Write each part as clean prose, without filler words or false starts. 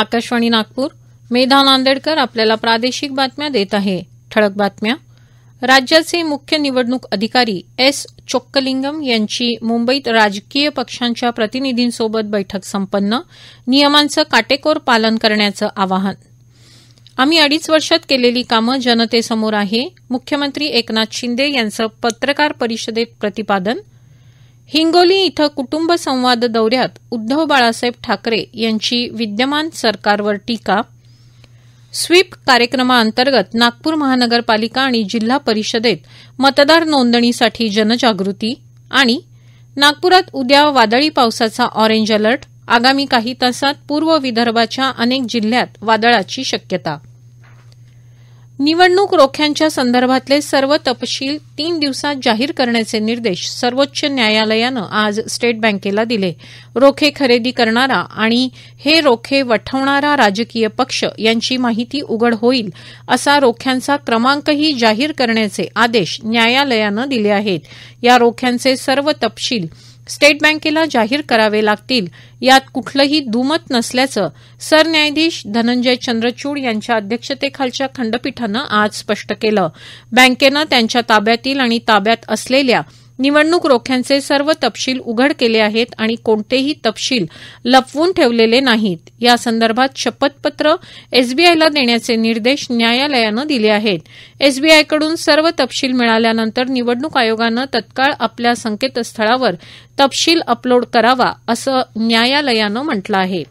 आकाशवाणी नागपूर. मेधा नांदेडकर आपल्याला प्रादेशिक बातम्या देत आहे. ठळक बातम्या. राज्याचे मुख्य निवडणूक अधिकारी एस चोक्कलिंगम यांची मुंबईत राजकीय पक्षांच्या प्रतिनिधींसोबत बैठक संपन्न. नियमांचं काटेकोर पालन करण्याचं आवाहन. आम्ही 2.5 वर्षात केलेली कामं जनतेसमोर आहे. मुख्यमंत्री एकनाथ शिंदे यांचं पत्रकार परिषदेत प्रतिपादन. हिंगोली इथं कुटुंब संवाद दौऱ्यात उद्धव बाळासाहेब ठाकरे यांची विद्यमान सरकारवर टीका. स्वीप कार्यक्रमाअंतर्गत नागपूर महानगरपालिका आणि जिल्हा परिषदेत मतदार नोंदणीसाठी जनजागृती. आणि नागपुरात उद्या वादळी पावसाचा ऑरेंज अलर्ट. आगामी काही तासात पूर्व विदर्भाच्या अनेक जिल्ह्यात वादळाची शक्यता. निवडणूक रोख्यांच्या संदर्भातले सर्व तपशील 3 दिवसात जाहीर करण्याचे निर्देश सर्वोच्च न्यायालयानं आज स्टेट बँकेला दिले. रोखे खरेदी करणारा आणि हे रोखे वठवणारा राजकीय पक्ष यांची माहिती उघड होईल असा रोख्यांचा क्रमांकही जाहीर करण्याचे आदेश न्यायालयानं दिले आहेत. या रोख्यांचे सर्व तपशील स्टेट बँकेला जाहीर करावे लागतील, यात कुठलंही दुमत नसल्याचं सरन्यायाधीश धनंजय चंद्रचूड यांच्या अध्यक्षतेखालच्या खंडपीठानं आज स्पष्ट केलं. बँकेनं त्यांच्या ताब्यातील आणि ताब्यात असलेल्या निवडणूक रोख्यांचे सर्व तपशील उघड केले आहेत आणि कोणतेही तपशील लपवून ठेवलेले नाहीत. या संदर्भात शपथपत्र एसबीआयला देण्याचे निर्देश न्यायालयानं दिले आहेत. एसबीआयकडून सर्व तपशील मिळाल्यानंतर निवडणूक आयोगानं तत्काळ आपल्या संकेतस्थळावर तपशील अपलोड करावा असं न्यायालयानं म्हटलं आहे.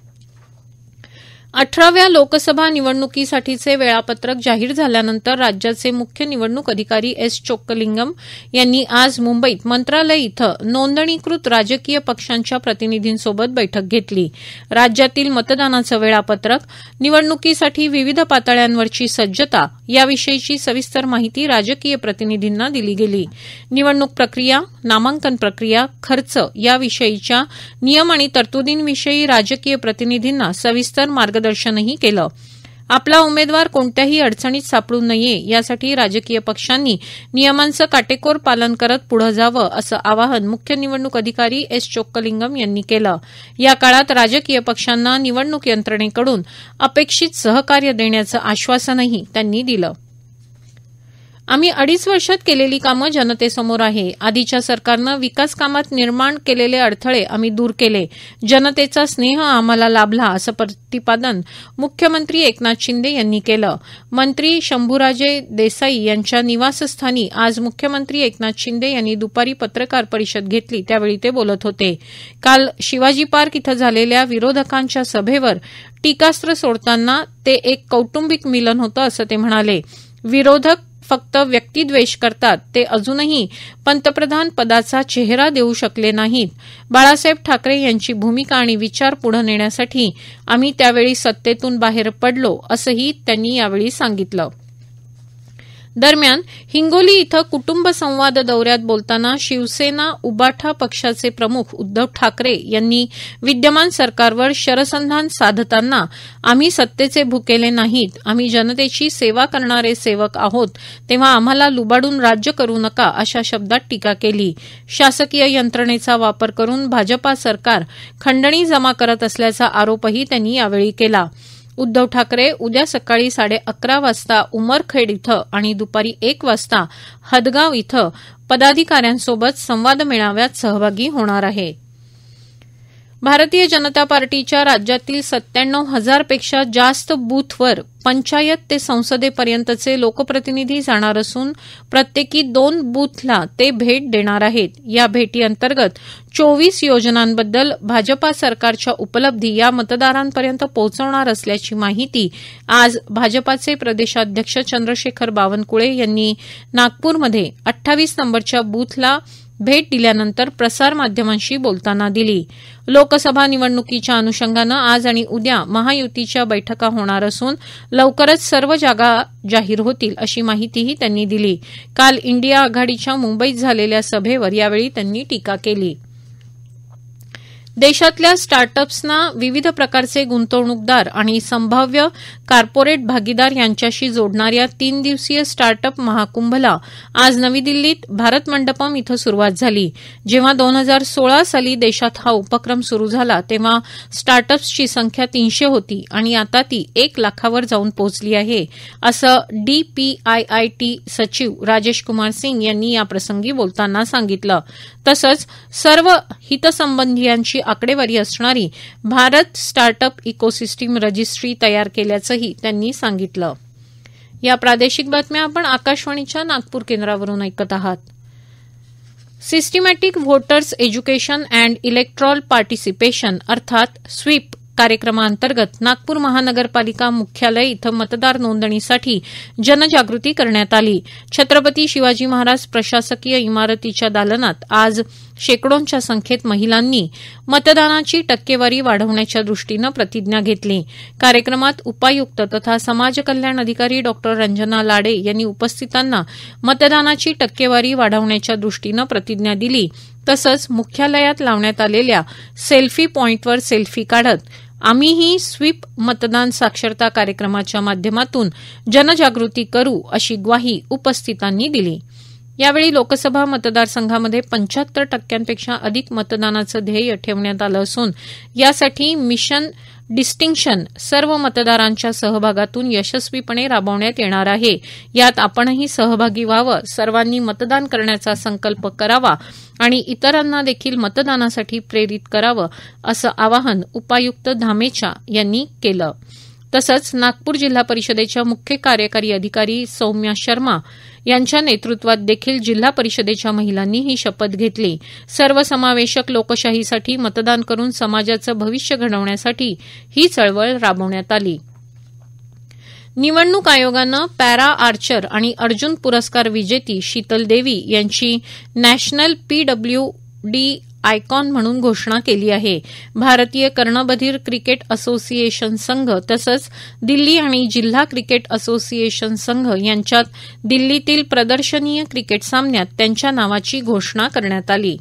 18व्या लोकसभा निवडणुकीसाठीचे वेळापत्रक जाहीर झाल्यानंतर राज्याचे मुख्य निवडणूक अधिकारी एस चोक्कलिंगम यांनी आज मुंबईत मंत्रालय इथं नोंदणीकृत राजकीय पक्षांच्या प्रतिनिधींसोबत बैठक घेतली. राज्यातील मतदानाचं वेळापत्रक, निवडणुकीसाठी विविध पातळ्यांवरची सज्जता याविषयीची सविस्तर माहिती राजकीय प्रतिनिधींना दिली गेली. निवडणूक प्रक्रिया, नामांकन प्रक्रिया, खर्च याविषयीच्या नियम आणि तरतुदींविषयी राजकीय प्रतिनिधींना सविस्तर मार्गदर्शनही केलं. आपला उमेदवार कोणत्याही अडचणीत सापडू नये यासाठी राजकीय पक्षांनी नियमांचं काटेकोर पालन करत पुढे जावं असं आवाहन मुख्य निवडणूक अधिकारी एस चोक्कलिंगम यांनी केलं. या काळात राजकीय पक्षांना निवडणूक यंत्रणेकडून अपेक्षित सहकार्य देण्याचं आश्वासनही त्यांनी दिलं. आम्ही 2.5 वर्षात केलेली कामं जनतेसमोर आहे. आधीच्या सरकारनं विकास कामात निर्माण केलेले अडथळे आम्ही दूर केले. जनतेचा स्नेह आम्हाला लाभला असं प्रतिपादन मुख्यमंत्री एकनाथ शिंदे यांनी केलं. मंत्री शंभूराजे देसाई यांच्या निवासस्थानी आज मुख्यमंत्री एकनाथ शिंदे यांनी दुपारी पत्रकार परिषद घेतली, त्यावेळी ते बोलत होते. काल शिवाजी पार्क इथं झालेल्या विरोधकांच्या सभेवर टीकास्त्र सोडताना ते एक कौटुंबिक मिलन होतं असं ते म्हणाले. विरोधक फक्त व्यक्तिद्वेष करतात, ते अजूनही पंतप्रधान पदाचा चेहरा देऊ शकले नाहीत. बाळासाहेब ठाकरे यांची भूमिका आणि विचार पुढे नेण्यासाठी आम्ही त्यावेळी सत्तेतून बाहेर पडलो असंही त्यांनी यावेळी सांगितलं. दरम्यान हिंगोली इथं कुटुंब संवाद दौऱ्यात बोलताना शिवसेना उबाठा पक्षाचे प्रमुख उद्धव ठाकरे यांनी विद्यमान सरकारवर शरसंधान साधताना आम्ही सत्तेचे भुकेले नाहीत, आम्ही जनतेची सेवा करणारे सेवक आहोत, तेव्हा आम्हाला लुबाडून राज्य करू नका अशा शब्दात टीका केली. शासकीय यंत्रणेचा वापर करून भाजपा सरकार खंडणी जमा करत असल्याचा आरोपही त्यांनी यावेळी केला. उद्धव ठाकरे उद्या सकाळी 11:30 वाजता उमरखेड इथं आणि दुपारी 1 वाजता हदगाव इथं पदाधिकाऱ्यांसोबत संवाद मेळाव्यात सहभागी होणार आहेत. भारतीय जनता पार्टीच्या राज्यातील 97,000 पेक्षा जास्त बूथवर पंचायत ते संसदेपर्यंतचे लोकप्रतिनिधी जाणार असून प्रत्येकी 2 बूथला ते भेट देणार आहेत. या भेटीअंतर्गत 24 योजनांबद्दल भाजपा सरकारच्या उपलब्धी या मतदारांपर्यंत पोहोचवणार असल्याची माहिती आज भाजपाचे प्रदेशाध्यक्ष चंद्रशेखर बावनकुळे यांनी नागपूरमध्ये 28 नंबरच्या बूथला भेट दिल्यानंतर प्रसारमाध्यमांशी बोलताना दिली. लोकसभा निवडणुकीच्या अनुषंगानं आज आणि उद्या महायुतीच्या बैठका होणार असून लवकरच सर्व जागा जाहीर होतील अशी माहितीही त्यांनी दिली. काल इंडिया आघाडीच्या मुंबईत झालेल्या सभेवर यावेळी त्यांनी टीका केली. देशातल्या स्टार्टअप्सना विविध प्रकारचे गुंतवणूकदार आणि संभाव्य कॉर्पोरेट भागीदार यांच्याशी जोडणाऱ्या 3 दिवसीय स्टार्टअप महाकुंभला आज नवी दिल्लीत भारत मंडपम इथं सुरुवात झाली. जेव्हा 2016 साली देशात हा उपक्रम सुरू झाला तेव्हा स्टार्टअप्सची संख्या 300 होती आणि आता ती 1 लाखावर जाऊन पोहोचली आहे, असं DPIIT सचिव राजेश कुमार सिंग यांनी याप्रसंगी बोलताना सांगितलं. तसंच सर्व हितसंबंधियांची आकडेवारी असणारी भारत स्टार्टअप इकोसिस्टीम रजिस्ट्री तयार केल्याचंही त्यांनी सांगितलं. या प्रादेशिक बातम्या आपण आकाशवाणीच्या नागपूर केंद्रावरून ऐकत आहात. Systematic voters education and electoral participation अर्थात स्वीप कार्यक्रमांतर्गत नागपूर महानगरपालिका मुख्यालय इथं मतदार नोंदणीसाठी जनजागृती करण्यात आली. छत्रपती शिवाजी महाराज प्रशासकीय इमारतीच्या दालनात आज शेकडोंच्या संख्येत महिलांनी मतदानाची टक्केवारी वाढवण्याच्या दृष्टीनं प्रतिज्ञा घेतली. कार्यक्रमात उपायुक्त तथा समाज कल्याण अधिकारी डॉ. रंजना लाडे यांनी उपस्थितांना मतदानाची टक्केवारी वाढवण्याच्या दृष्टीनं प्रतिज्ञा दिली. तसंच मुख्यालयात लावण्यात आलेल्या सेल्फी पॉइंटवर सेल्फी काढत आम्हीही स्वीप मतदान साक्षरता कार्यक्रमाच्या माध्यमातून जनजागृती करू अशी ग्वाही उपस्थितांनी दिली. यावेळी लोकसभा मतदारसंघामध्ये 75% अधिक मतदानाचं ध्येय ठेवण्यात आलं असून यासाठी मिशन डिस्टिंक्शन सर्व मतदारांच्या सहभागातून यशस्वीपणे राबवण्यात येणार आहे. यात आपणही सहभागी व्हावं, सर्वांनी मतदान करण्याचा संकल्प करावा आणि इतरांना देखील मतदानासाठी प्रेरित करावं, असं आवाहन उपायुक्त धामेचा यांनी केलं. तसंच नागपूर जिल्हा परिषदेच्या मुख्य कार्यकारी अधिकारी सौम्या शर्मा यांच्या नेतृत्वात देखील जिल्हा परिषदेच्या महिलांनी ही शपथ घेतली. सर्वसमावेशक लोकशाहीसाठी मतदान करून समाजाचं भविष्य घडवण्यासाठी ही चळवळ राबवण्यात आली. निवडणूक आयोगानं पॅरा आर्चर आणि अर्जुन पुरस्कार विजेती शीतल देवी यांची नॅशनल PWD आयकॉन म्हणून घोषणा केली आहे. भारतीय कर्णबधीर क्रिकेट असोसिएशन संघ तसंच दिल्ली आणि जिल्हा क्रिकेट असोसिएशन संघ यांच्यात दिल्लीतील प्रदर्शनीय क्रिकेट सामन्यात त्यांच्या नावाची घोषणा करण्यात आली.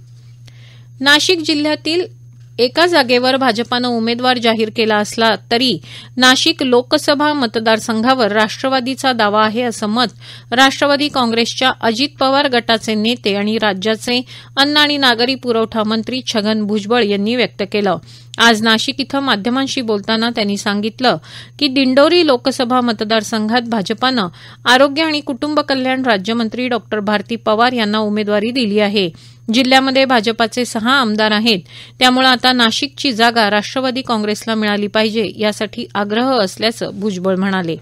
नाशिक जिल्ह्यातील एका जागेवर भाजपानं उमेदवार जाहीर केला असला तरी नाशिक लोकसभा मतदारसंघावर राष्ट्रवादीचा दावा आहे असं मत राष्ट्रवादी काँग्रेसच्या अजित पवार गटाचे नेते आणि राज्याचे अन्न आणि नागरी पुरवठा मंत्री छगन भुजबळ यांनी व्यक्त केलं. आज नाशिक इथं माध्यमांशी बोलताना त्यांनी सांगितलं की दिंडोरी लोकसभा मतदारसंघात भाजपानं आरोग्य आणि कुटुंब कल्याण राज्यमंत्री डॉ. भारती पवार यांना उमेदवारी दिली आहे. जिल्ह्यामध्ये भाजपाचे 6 आमदार आहेत, त्यामुळे आता नाशिकची जागा राष्ट्रवादी काँग्रेसला मिळाली पाहिजे यासाठी आग्रह असल्याचं भुजबळ म्हणाले.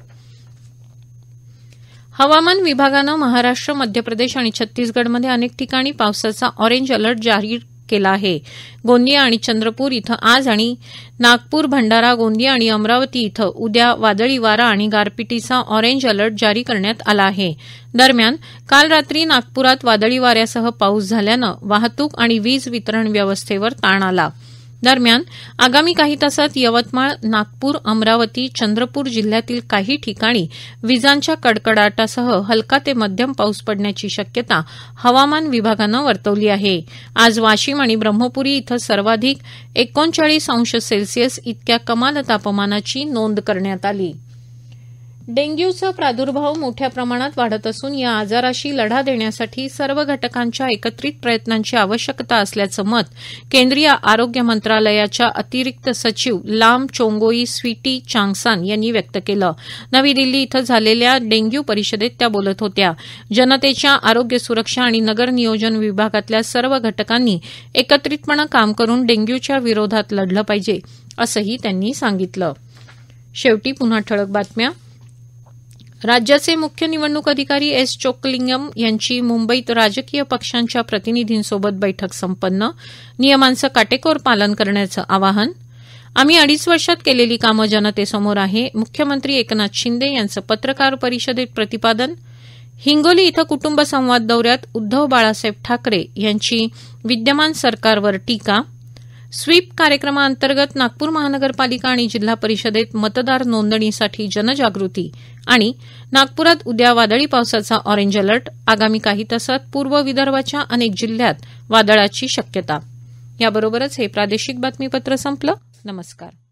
हवामान विभागानं महाराष्ट्र, मध्य प्रदेश आणि छत्तीसगडमध्ये अनेक ठिकाणी पावसाचा ऑरेंज अलर्ट जाहीर केला आहे. गोंदिया आणि चंद्रपूर इथं आज आणि नागपूर, भंडारा, गोंदिया आणि अमरावती इथं उद्या वादळी वारा आणि गारपिटीचा ऑरेंज अलर्ट जारी करण्यात आला आहे. दरम्यान काल रात्री नागपुरात वादळी वाऱ्यासह पाऊस झाल्यानं वाहतूक आणि वीज वितरण व्यवस्थेवर ताण आला. दरम्यान आगामी काही तासात यवतमाळ, नागपूर, अमरावती, चंद्रपूर जिल्ह्यातील काही ठिकाणी विजांच्या कडकडाटासह हलका ते मध्यम पाऊस पडण्याची शक्यता हवामान विभागानं वर्तवली आहे. आज वाशिम आणि ब्रह्मपुरी इथं सर्वाधिक 39°C इतक्या कमाल तापमानाची नोंद करण्यात आली. डेंग्यूचा प्रादुर्भाव मोठ्या प्रमाणात वाढत असून या आजाराशी लढा देण्यासाठी सर्व घटकांच्या एकत्रित प्रयत्नांची आवश्यकता असल्याचं मत केंद्रीय आरोग्य मंत्रालयाच्या अतिरिक्त सचिव लाम चोंगोई स्वीटी चांगसान यांनी व्यक्त केलं. नवी दिल्ली इथं झालेल्या डेंग्यू परिषदेत त्या बोलत होत्या. जनतेच्या आरोग्य सुरक्षा आणि नगर नियोजन विभागातल्या सर्व घटकांनी एकत्रितपणे काम करून डेंग्यूच्या विरोधात लढलं पाहिजे असंही त्यांनी सांगितलं. शेवटी पुन्हा ठळक बातम्या. राज्याचे मुख्य निवडणूक अधिकारी एस चोक्कलिंगम यांची मुंबईत राजकीय पक्षांच्या प्रतिनिधींसोबत बैठक संपन्न. नियमांचं काटेकोर पालन करण्याचं आवाहन. आम्ही 2.5 वर्षात केलेली कामं जनतेसमोर आहे, मुख्यमंत्री एकनाथ शिंदे यांचं पत्रकार परिषदेत प्रतिपादन. हिंगोली इथं कुटुंब संवाद दौऱ्यात उद्धव बाळासाहेब ठाकरे यांची विद्यमान सरकारवर टीका. स्वीप कार्यक्रमाअंतर्गत नागपूर महानगरपालिका आणि जिल्हा परिषदेत मतदार नोंदणीसाठी जनजागृती आणि नागपुरात उद्या वादळी पावसाचा ऑरेंज अलर्ट. आगामी काही तासात पूर्व विदर्भाच्या अनेक जिल्ह्यात वादळाची शक्यता. याबरोबरच हे प्रादेशिक बातमीपत्र संपलं. नमस्कार.